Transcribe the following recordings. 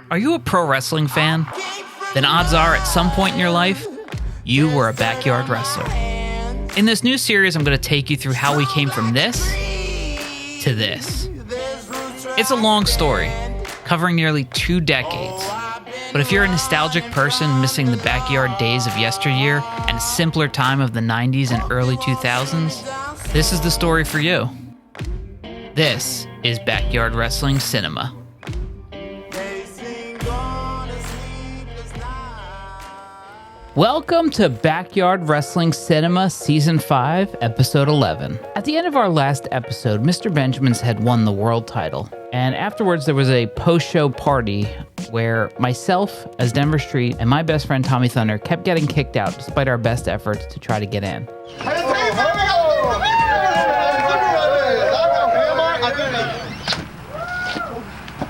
Are you a pro wrestling fan? Then odds are at some point in your life, you were a backyard wrestler. In this new series, I'm going to take you through how we came from this to this. It's a long story, covering nearly 2 decades. But if you're a nostalgic person missing the backyard days of yesteryear and a simpler time of the 90s and early 2000s, this is the story for you. This is Backyard Wrestling Cinema. Welcome to Backyard Wrestling Cinema Season 5, Episode 11. At the end of our last episode, Mr. Benjamins had won the world title. And afterwards, there was a post-show party where myself, as Denver Street, and my best friend Tommy Thunder kept getting kicked out despite our best efforts to try to get in.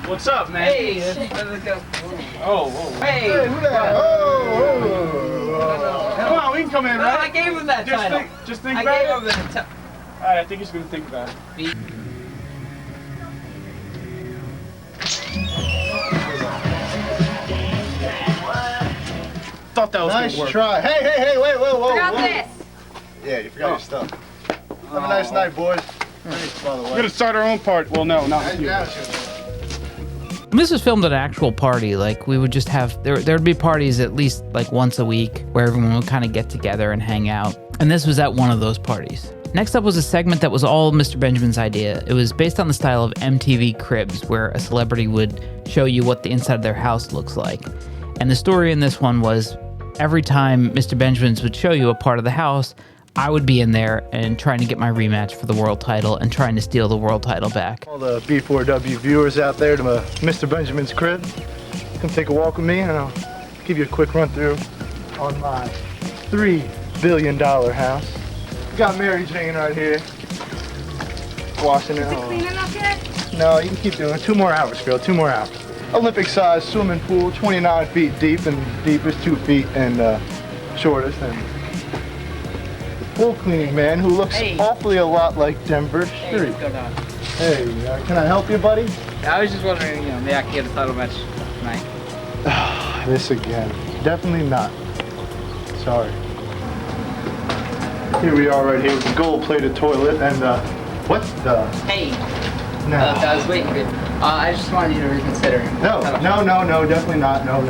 What's up, man? Hey, Hey, who that? Come on, we can come in, right? I gave him that title. Just think I about gave it. him that title. Alright, I think he's gonna think about it. Thought that was nice gonna work. try. Hey, wait, whoa. Forgot this. Yeah, you forgot your stuff. Have a nice night, boys. Thanks, by the way. We're gonna start our own part. Well, no, not with you. And this was filmed at an actual party. Like, we would just have, there'd be parties at least like once a week where everyone would kind of get together and hang out. And this was at one of those parties. Next up was a segment that was all Mr. Benjamin's idea. It was based on the style of MTV Cribs, where a celebrity would show you what the inside of their house looks like. And the story in this one was every time Mr. Benjamin's would show you a part of the house, I would be in there and trying to get my rematch for the world title and trying to steal the world title back. All the B4W viewers out there to Mr. Benjamin's crib, come take a walk with me and I'll give you a quick run through on my $3 billion house. We got Mary's hanging right here, washing it. Is it clean enough here? No, you can keep doing it. 2 more hours, girl, 2 more hours. Olympic-sized swimming pool, 29 feet deep, and deepest 2 feet and shortest. And pool cleaning man who looks awfully a lot like Denver Street. Hey, what's going on? Hey, can I help you, buddy? I was just wondering, maybe I could get a title match tonight. This again. Definitely not. Sorry. Here we are right here with the gold-plated toilet and what the? Hey, No. I was waiting for you. I just wanted you to reconsider. No, definitely not. No.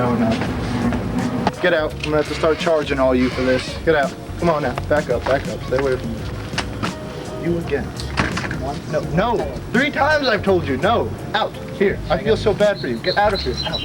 Get out. I'm gonna have to start charging all you for this. Get out. Come on now. Back up. Stay away from me. You again. 1. No. 3 times I've told you. No. Out. Here. I feel so bad for you. Get out of here. Out.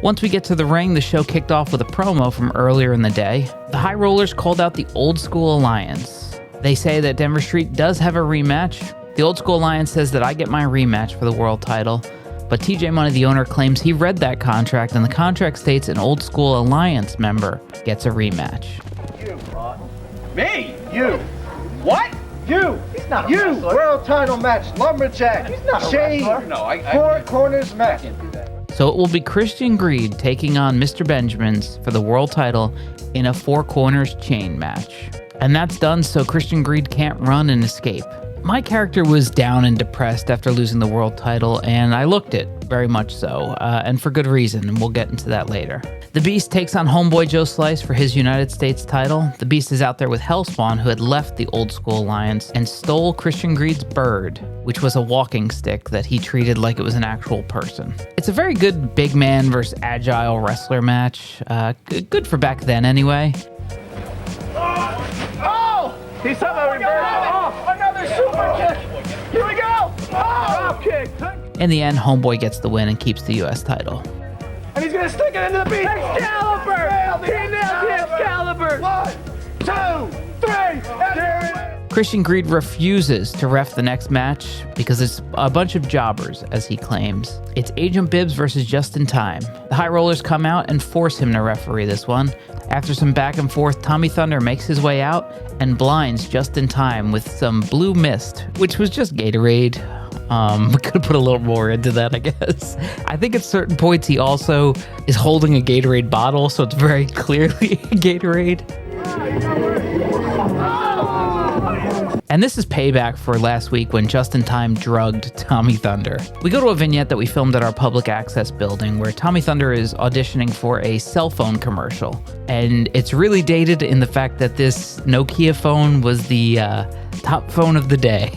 Once we get to the ring, the show kicked off with a promo from earlier in the day. The High Rollers called out the Old School Alliance. They say that Denver Street does have a rematch. The Old School Alliance says that I get my rematch for the world title, but TJ Money, the owner, claims he read that contract, and the contract states an Old School Alliance member gets a rematch. You, Rod. Me? You. What? You. He's not a You. wrestler. World title match. Lumberjack. He's not a Shane. wrestler. No, I 4 corners match. can't do that. So it will be Christian Greed taking on Mr. Benjamins for the world title in a 4 corners chain match. And that's done so Christian Greed can't run and escape. My character was down and depressed after losing the world title, and I looked it, very much so, and for good reason, and we'll get into that later. The Beast takes on Homeboy Joe Slice for his United States title. The Beast is out there with Hellspawn, who had left the Old School Alliance and stole Christian Greed's bird, which was a walking stick that he treated like it was an actual person. It's a very good big man versus agile wrestler match. Good for back then anyway. He's having a reverse. Another super kick. Here we go. Drop kick. In the end, Homeboy gets the win and keeps the U.S. title. And he's going to stick it into the beat. Excalibur. He nailed the Excalibur. 1, 2, 3. Christian Greed refuses to ref the next match because it's a bunch of jobbers, as he claims. It's Agent Bibbs versus Just in Time. The High Rollers come out and force him to referee this one. After some back and forth, Tommy Thunder makes his way out and blinds Just in Time with some blue mist, which was just Gatorade. Could have put a little more into that, I guess. I think at certain points he also is holding a Gatorade bottle, so it's very clearly Gatorade. And this is payback for last week when Just in Time drugged Tommy Thunder. We go to a vignette that we filmed at our public access building where Tommy Thunder is auditioning for a cell phone commercial. And it's really dated in the fact that this Nokia phone was the top phone of the day.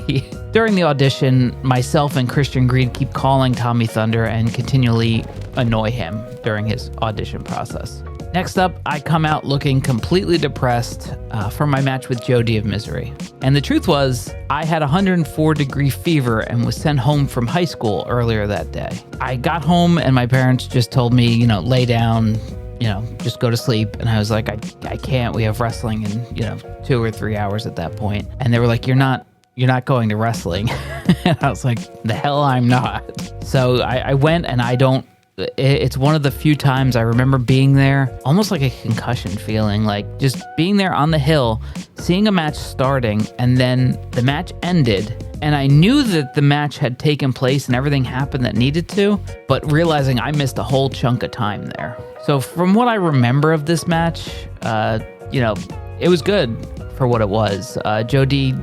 During the audition, myself and Christian Greed keep calling Tommy Thunder and continually annoy him during his audition process. Next up, I come out looking completely depressed for my match with Joe D of Misery. And the truth was, I had 104-degree fever and was sent home from high school earlier that day. I got home and my parents just told me, lay down, just go to sleep. And I was like, I can't. We have wrestling in, 2 or 3 hours at that point. And they were like, you're not going to wrestling. And I was like, the hell I'm not. So I went, and it's one of the few times I remember being there, almost like a concussion feeling, like just being there on the hill, seeing a match starting, and then the match ended. And I knew that the match had taken place and everything happened that needed to, but realizing I missed a whole chunk of time there. So from what I remember of this match, it was good for what it was. Joe D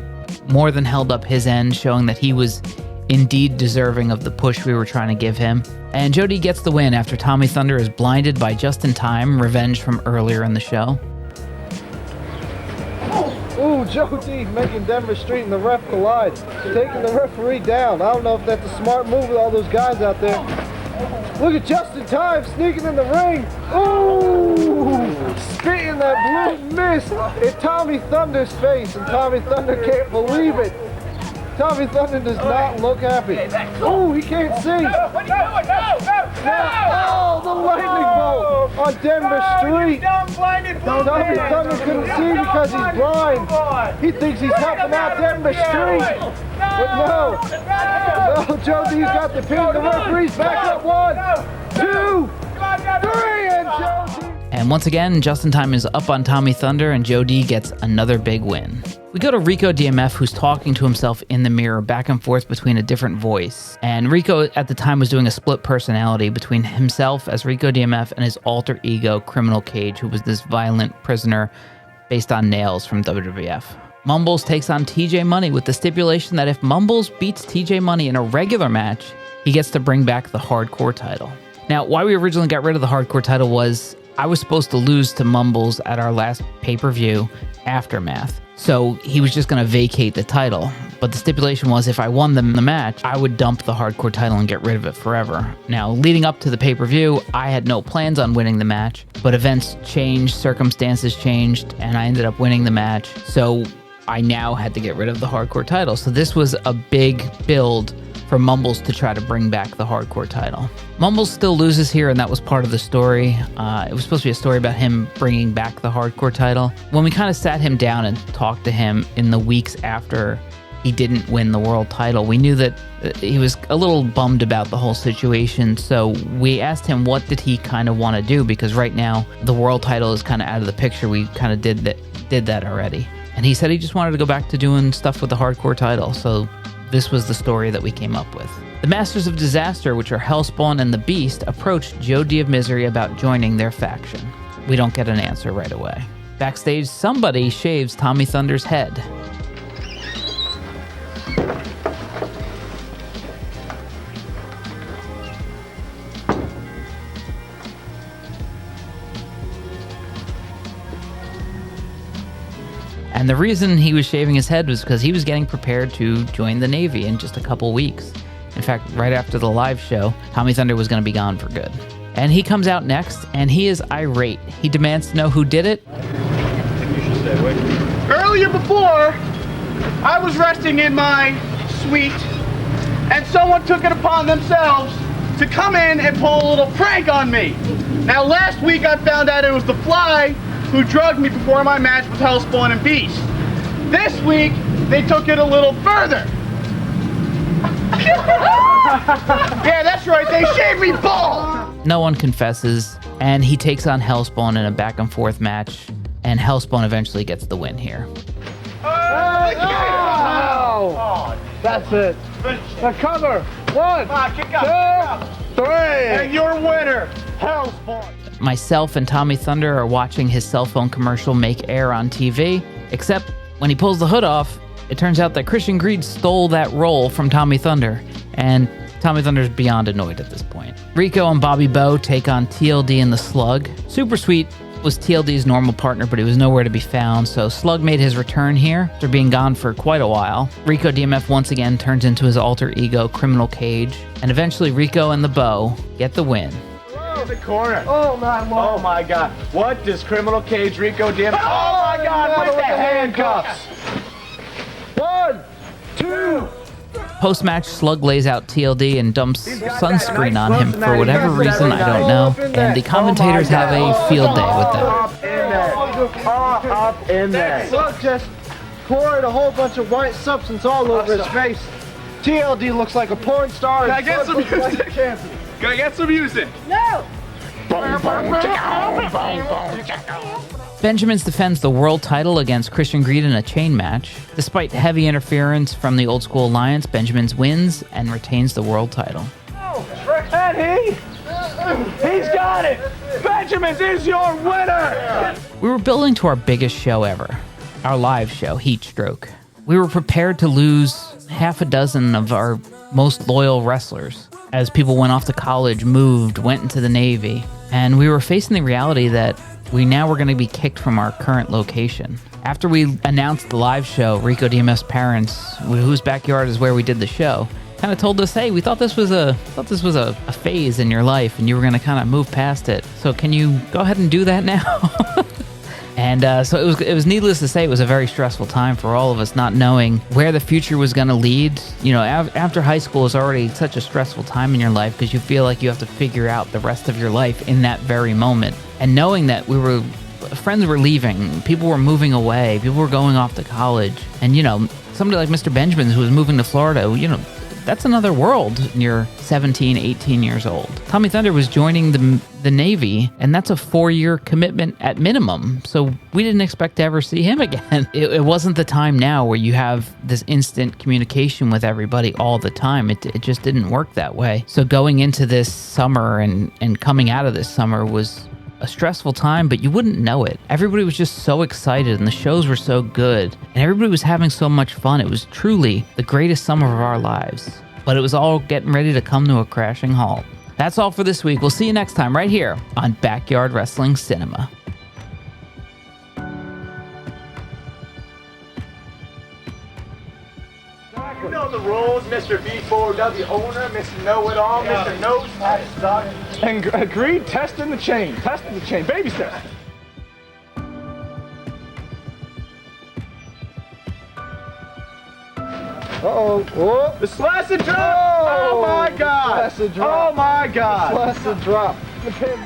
more than held up his end, showing that he was indeed deserving of the push we were trying to give him. And Joe D gets the win after Tommy Thunder is blinded by Just in Time, revenge from earlier in the show. Ooh, Joe D making Denver Street and the ref collide, taking the referee down. I don't know if that's a smart move with all those guys out there. Look at Just in Time sneaking in the ring. Ooh, spitting that blue mist in Tommy Thunder's face, and Tommy Thunder can't believe it. Tommy Thunder does not look happy. Oh, he can't see. No, what are you doing? No! Oh, the lightning bolt on Denver Street. Tommy Thunder couldn't see because he's blind. He thinks he's helping out Denver Street. But no, Joe D's got the pin. The referee's back up. 1, 2, 3, and Joe D. And once again, Just in Time is up on Tommy Thunder, and Joe D gets another big win. We go to Rico DMF, who's talking to himself in the mirror, back and forth between a different voice. And Rico at the time was doing a split personality between himself as Rico DMF and his alter ego, Criminal Cage, who was this violent prisoner based on Nails from WWF. Mumbles takes on TJ Money with the stipulation that if Mumbles beats TJ Money in a regular match, he gets to bring back the Hardcore title. Now, why we originally got rid of the Hardcore title was I was supposed to lose to Mumbles at our last pay-per-view, Aftermath. So he was just going to vacate the title. But the stipulation was if I won the match, I would dump the Hardcore title and get rid of it forever. Now, leading up to the pay-per-view, I had no plans on winning the match, but events changed, circumstances changed, and I ended up winning the match. So I now had to get rid of the Hardcore title. So this was a big build for Mumbles to try to bring back the Hardcore title. Mumbles still loses here, and that was part of the story. It was supposed to be a story about him bringing back the Hardcore title. When we kind of sat him down and talked to him in the weeks after he didn't win the world title, we knew that he was a little bummed about the whole situation. So we asked him what did he kind of want to do, because right now the world title is kind of out of the picture. We kind of did that already. And he said he just wanted to go back to doing stuff with the Hardcore title. So this was the story that we came up with. The Masters of Disaster, which are Hellspawn and the Beast, approached Joe D of Misery about joining their faction. We don't get an answer right away. Backstage, somebody shaves Tommy Thunder's head. And the reason he was shaving his head was because he was getting prepared to join the Navy in just a couple weeks. In fact, right after the live show, Tommy Thunder was going to be gone for good. And he comes out next, and he is irate. He demands to know who did it. Earlier before, I was resting in my suite, and someone took it upon themselves to come in and pull a little prank on me. Now, last week I found out it was the Fly who drugged me before my match with Hellspawn and Beast. This week, they took it a little further. Yeah, that's right, they shaved me bald! No one confesses, and he takes on Hellspawn in a back and forth match, and Hellspawn eventually gets the win here. Oh, that's it. The cover. 1, 2, 3. And your winner, Hellspawn. Myself and Tommy Thunder are watching his cell phone commercial make air on TV, except when he pulls the hood off, It turns out that Christian Greed stole that role from Tommy Thunder, and Tommy Thunder's beyond annoyed at this point. Rico and Bobby Bow take on TLD and the Slug. Super Sweet was TLD's normal partner, but he was nowhere to be found, so Slug made his return here after being gone for quite a while. Rico DMF once again turns into his alter ego, Criminal Cage, and eventually Rico and the Bow get the win. In the corner. Oh my lord. Oh my God. What does Criminal Cage Rico DMF? Oh my God, with the handcuffs. 1, 2. Post-match, Slug lays out TLD and dumps sunscreen on him for whatever reason, I don't know, and the commentators have a field day with that. Up in there. Slug just poured a whole bunch of white substance all over his face. TLD looks like a porn star. Can I get some Slug looks like a music? champion. Can I get some music? Benjamins defends the world title against Christian Greed in a chain match. Despite heavy interference from the Old School Alliance, Benjamins wins and retains the world title. And he's got it. Benjamin's is your winner. We were building to our biggest show ever, our live show, Heatstroke. We were prepared to lose half a dozen of our most loyal wrestlers as people went off to college, moved, went into the Navy, and we were facing the reality that we now were going to be kicked from our current location. After we announced the live show, Rico DMF's parents, whose backyard is where we did the show, kind of told us, "Hey, we thought this was a phase in your life, and you were going to kind of move past it. So can you go ahead and do that now?" And so it was needless to say, it was a very stressful time for all of us, not knowing where the future was going to lead. You know, after high school is already such a stressful time in your life because you feel like you have to figure out the rest of your life in that very moment. And knowing that friends were leaving, people were moving away, people were going off to college, and, you know, somebody like Mr. Benjamin who was moving to Florida, you know, that's another world when you're 17, 18 years old. Tommy Thunder was joining the Navy, and that's a 4-year commitment at minimum. So we didn't expect to ever see him again. It wasn't the time now where you have this instant communication with everybody all the time. It just didn't work that way. So going into this summer and coming out of this summer was a stressful time, but you wouldn't know it. Everybody was just so excited and the shows were so good and everybody was having so much fun. It was truly the greatest summer of our lives, but it was all getting ready to come to a crashing halt. That's all for this week. We'll see you next time right here on Backyard Wrestling Cinema. You know the rules, Mr. B4W owner, Mr. Know-It-All, Mr. Nose Stuck. And agreed, testing the chain, baby steps. Uh-oh. Oh. The slash and drop! Oh my God! Slash and drop. Oh my God! Slash and drop. The pin.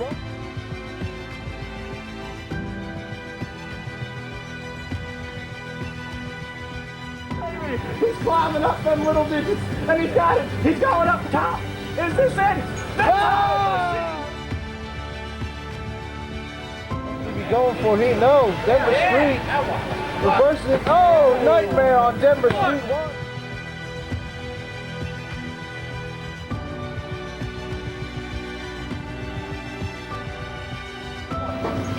He's climbing up them little digits, and he's got it. He's going up top. Is this it? He's going for he knows. Denver Street. Reversing it. Oh, nightmare on Denver Street.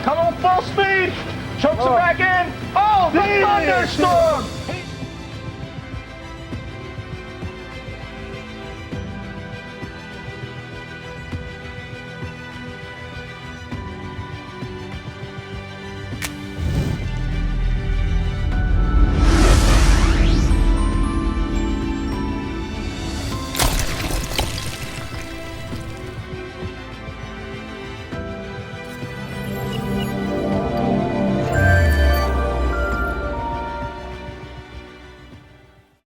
Come on, full speed. Chokes him back in. Oh, the thunderstorm.